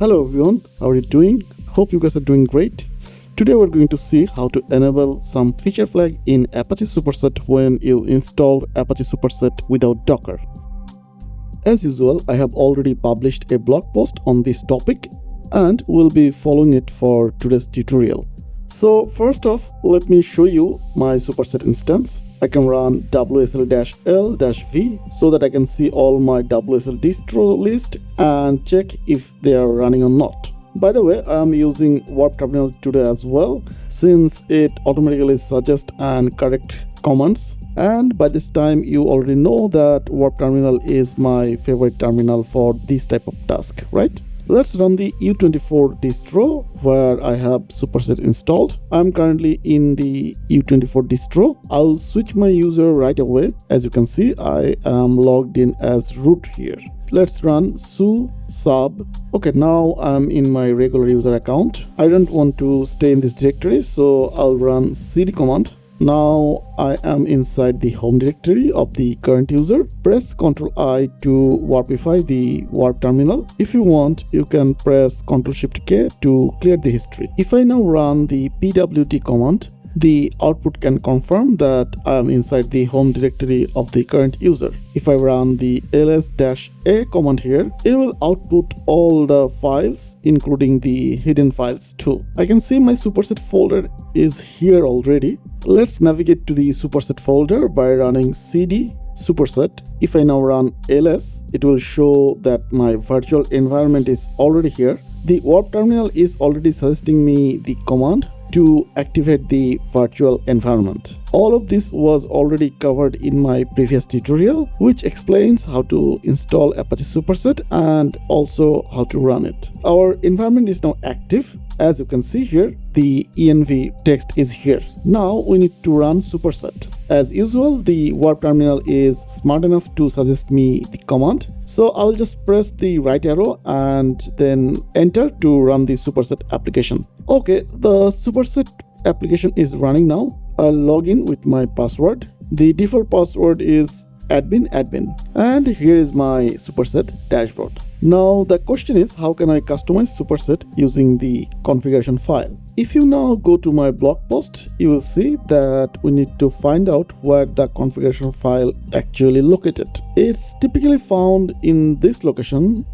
Hello everyone, how are you doing? Hope you guys are doing great. Today we're going to see how to enable some feature flag in Apache Superset when you install Apache Superset without Docker. As usual, I have already published a blog post on this topic and will be following it for today's tutorial. So first off, let me show you my Superset instance. I can run wsl-l-v so that I can see all my WSL distro list and check if they are running or not. By the way, I am using warp terminal today as well, since it automatically suggests and correct commands. And by this time you already know that warp terminal is my favorite terminal for this type of task, right? Let's run the U24 distro where I have Superset installed. I'm currently in the U24 distro. I'll switch my user right away. As you can see, I am logged in as root here. Let's run su sub. Okay, now I'm in my regular user account. I don't want to stay in this directory, so I'll run cd command. Now I am inside the home directory of the current user. Press Ctrl I to warpify the warp terminal. If you want, you can press Ctrl Shift K to clear the history. If I now run the pwd command, the output can confirm that I am inside the home directory of the current user. If I run the ls-a command here, it will output all the files, including the hidden files too. I can see my Superset folder is here already. Let's navigate to the Superset folder by running cd superset. If I now run ls, it will show that my virtual environment is already here. The warp terminal is already suggesting me the command to activate the virtual environment. All of this was already covered in my previous tutorial, which explains how to install Apache Superset and also how to run it. Our environment is now active. As you can see here, the env text is here. Now we need to run Superset. As usual, the warp terminal is smart enough to suggest me the command. So I'll just press the right arrow and then enter to run the Superset application. Okay, the Superset application is running now. I'll log in with my password. The default password is admin, and here is my Superset dashboard. Now the question is, how can I customize Superset using the configuration file? If you now go to my blog post, you will see that we need to find out where the configuration file actually located. It's typically found in this location.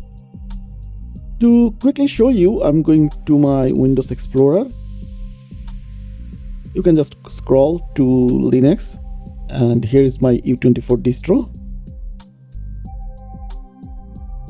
To quickly show you, I'm going to my Windows Explorer. You can just scroll to Linux, and here is my U24 distro.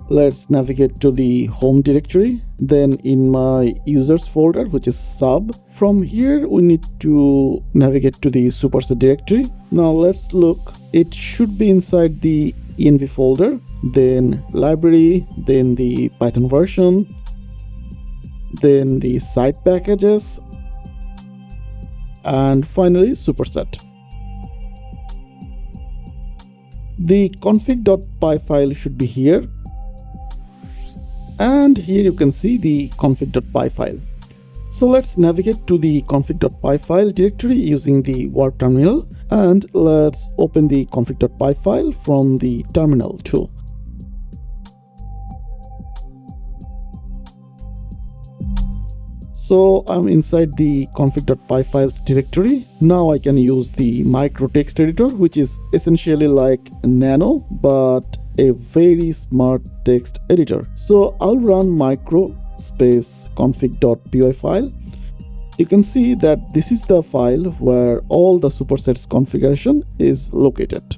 Let's navigate to the home directory, then in my users folder, which is sub. From here we need to navigate to the Superset directory. Now let's look. It should be inside the env folder, then library, then the Python version, then the site packages, and finally Superset. The config.py file should be here, and here you can see the config.py file. So let's navigate to the config.py file directory using the warp terminal, and let's open the config.py file from the terminal too. So I'm inside the config.py files directory. Now I can use the micro text editor, which is essentially like Nano, but a very smart text editor. So I'll run micro space config.py file. You can see that this is the file where all the Superset's configuration is located.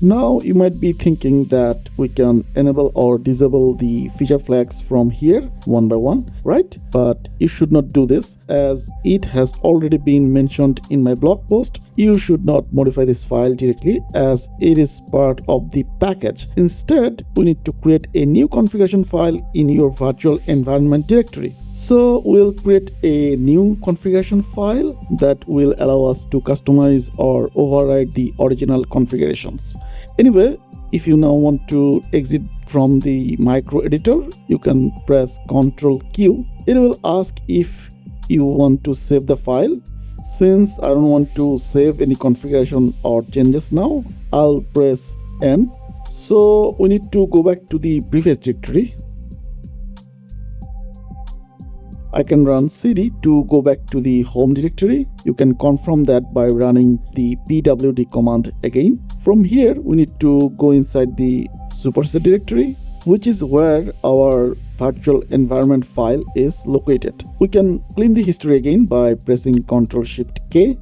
Now you might be thinking that we can enable or disable the feature flags from here one by one, right? But you should not do this, as it has already been mentioned in my blog post. You should not modify this file directly, as it is part of the package. Instead, we need to create a new configuration file in your virtual environment directory. So we'll create a new configuration file that will allow us to customize or override the original configurations. Anyway, if you now want to exit from the micro editor, you can press Ctrl Q. It will ask if you want to save the file. Since I don't want to save any configuration or changes now, I'll press N. So we need to go back to the previous directory. I can run cd to go back to the home directory. You can confirm that by running the pwd command again. From here, we need to go inside the superset directory, which is where our virtual environment file is located. We can clean the history again by pressing Ctrl-Shift-K.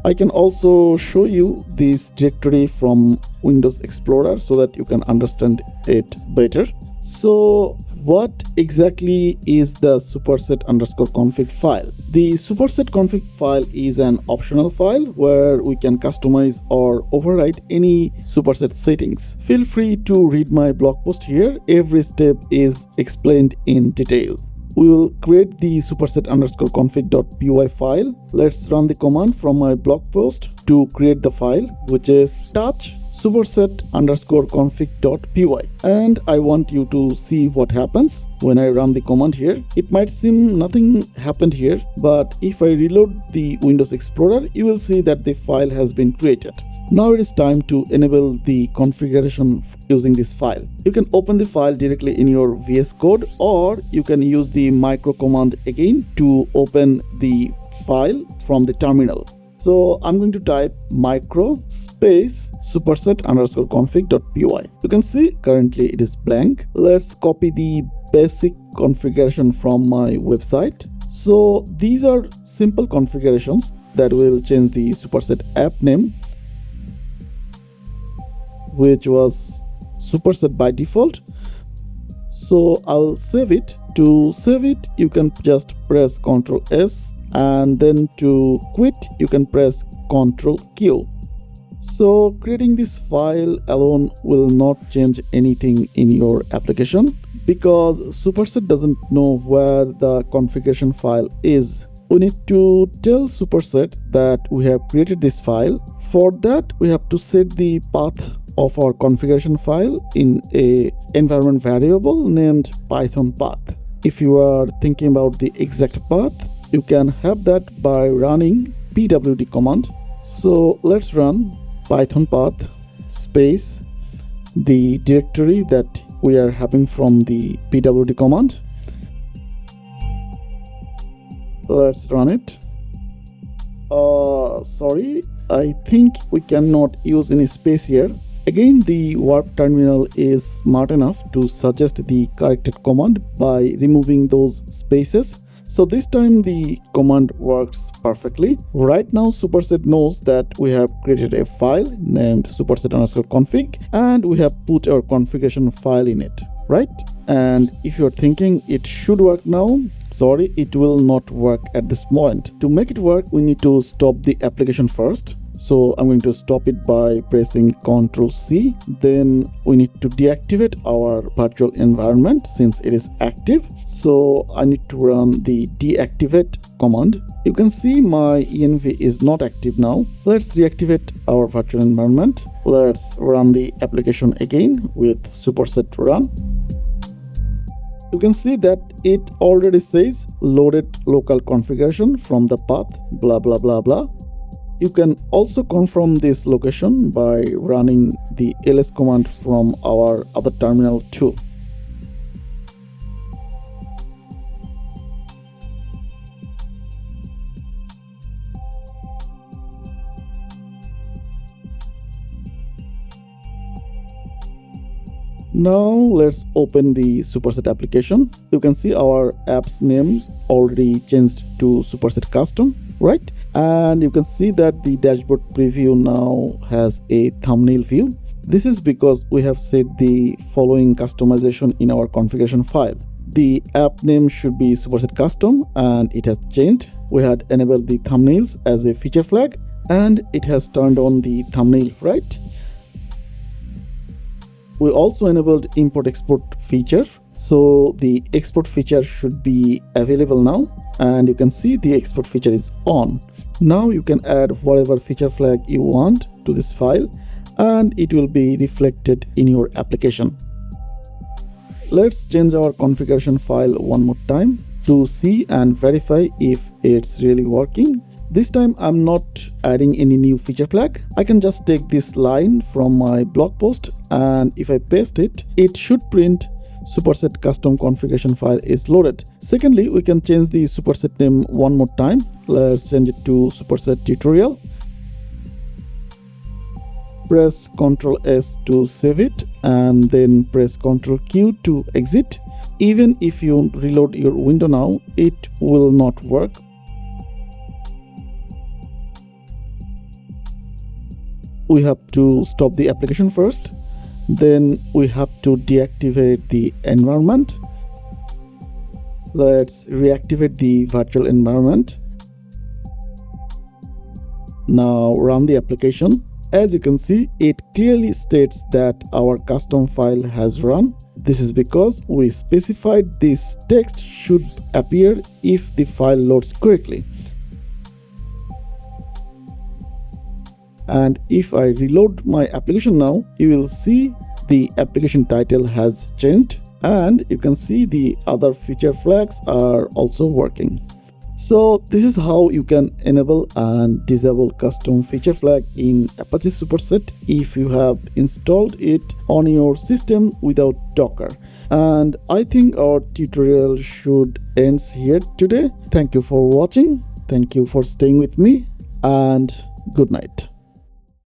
I can also show you this directory from Windows Explorer so that you can understand it better. So what exactly is the superset_config file? The superset config file is an optional file where we can customize or override any superset settings. Feel free to read my blog post here. Every step is explained in detail. We will create the superset_config.py file. Let's run the command from my blog post to create the file, which is touch superset_config.py, and I want you to see what happens when I run the command here. It might seem nothing happened here, but if I reload the Windows Explorer, you will see that the file has been created. Now it is time to enable the configuration using this file. You can open the file directly in your VS Code, or you can use the micro command again to open the file from the terminal. So I'm going to type micro space superset_config.py. You can see currently it is blank. Let's copy the basic configuration from my website. So these are simple configurations that will change the superset app name, which was superset by default. So I will save it. To save it, you can just press Ctrl S, and then to quit, you can press Ctrl Q. So creating this file alone will not change anything in your application because Superset doesn't know where the configuration file is. We need to tell Superset that we have created this file. For that, we have to set the path of our configuration file in a environment variable named pythonpath. If you are thinking about the exact path, you can have that by running pwd command. So let's run pythonpath space the directory that we are having from the pwd command. Let's run it. Sorry, I think we cannot use any space here. Again, the warp terminal is smart enough to suggest the corrected command by removing those spaces. So this time the command works perfectly. Right now Superset knows that we have created a file named superset_config and we have put our configuration file in it, right? And if you're thinking it should work now, sorry, it will not work at this point. To make it work, we need to stop the application first. So I'm going to stop it by pressing Ctrl C. Then we need to deactivate our virtual environment since it is active. So I need to run the deactivate command. You can see my env is not active now. Let's reactivate our virtual environment. Let's run the application again with superset run. You can see that it already says loaded local configuration from the path blah blah blah blah. You can also confirm this location by running the ls command from our other terminal too. Now let's open the Superset application. You can see our app's name already changed to Superset Custom, right? And you can see that the dashboard preview now has a thumbnail view. This is because we have set the following customization in our configuration file. The app name should be Superset Custom and it has changed. We had enabled the thumbnails as a feature flag and it has turned on the thumbnail, right? We also enabled import export feature. So the export feature should be available now and you can see the export feature is on. Now you can add whatever feature flag you want to this file and it will be reflected in your application. Let's change our configuration file one more time to see and verify if it's really working. This time I'm not adding any new feature flag. I can just take this line from my blog post and if I paste it, it should print superset custom configuration file is loaded. Secondly, we can change the superset name one more time. Let's change it to superset tutorial. Press Ctrl S to save it and then press Ctrl Q to exit. Even if you reload your window now, it will not work. We have to stop the application first. Then we have to deactivate the environment. Let's reactivate the virtual environment. Now run the application. As you can see, it clearly states that our custom file has run. This is because we specified this text should appear if the file loads correctly. And if I reload my application now, you will see the application title has changed and you can see the other feature flags are also working. So this is how you can enable and disable custom feature flag in Apache Superset if you have installed it on your system without Docker. And I think our tutorial should end here today. Thank you for watching. Thank you for staying with me and good night.